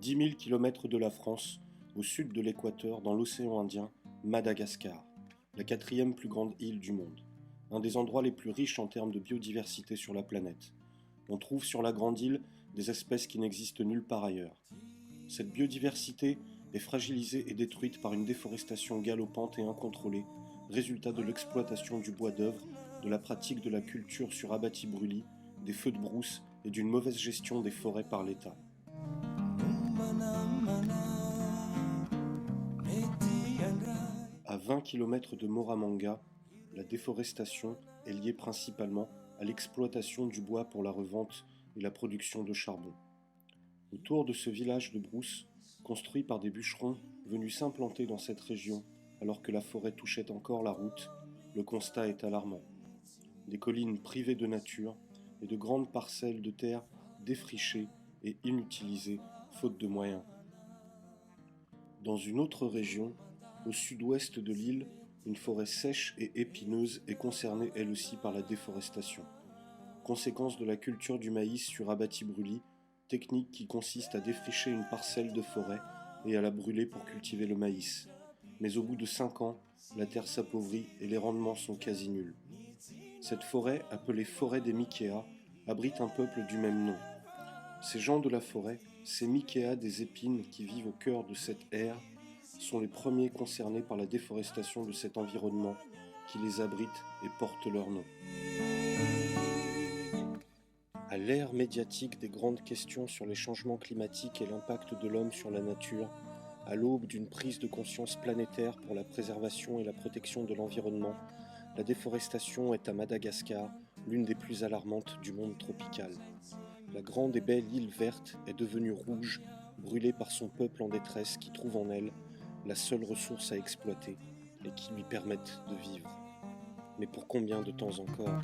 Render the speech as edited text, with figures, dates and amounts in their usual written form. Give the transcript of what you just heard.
10 000 km de la France, au sud de l'équateur, dans l'océan Indien, Madagascar, la quatrième plus grande île du monde. Un des endroits les plus riches en termes de biodiversité sur la planète. On trouve sur la grande île des espèces qui n'existent nulle part ailleurs. Cette biodiversité est fragilisée et détruite par une déforestation galopante et incontrôlée, résultat de l'exploitation du bois d'œuvre, de la pratique de la culture sur abatis-brûlis, des feux de brousse et d'une mauvaise gestion des forêts par l'État. À 20 km de Moramanga, la déforestation est liée principalement à l'exploitation du bois pour la revente et la production de charbon. Autour de ce village de brousse, construit par des bûcherons venus s'implanter dans cette région alors que la forêt touchait encore la route, le constat est alarmant. Des collines privées de nature et de grandes parcelles de terre défrichées et inutilisées faute de moyens. Dans une autre région, au sud-ouest de l'île, une forêt sèche et épineuse est concernée elle aussi par la déforestation. Conséquence de la culture du maïs sur abatis-brûlis, technique qui consiste à défricher une parcelle de forêt et à la brûler pour cultiver le maïs. Mais au bout de 5 ans, la terre s'appauvrit et les rendements sont quasi nuls. Cette forêt, appelée forêt des Mikéas, abrite un peuple du même nom. Ces gens de la forêt, ces Mikéas des épines qui vivent au cœur de cette aire, sont les premiers concernés par la déforestation de cet environnement qui les abrite et porte leur nom. À l'ère médiatique des grandes questions sur les changements climatiques et l'impact de l'homme sur la nature, à l'aube d'une prise de conscience planétaire pour la préservation et la protection de l'environnement, la déforestation est à Madagascar l'une des plus alarmantes du monde tropical. La grande et belle île verte est devenue rouge, brûlée par son peuple en détresse qui trouve en elle la seule ressource à exploiter et qui lui permette de vivre. Mais pour combien de temps encore ?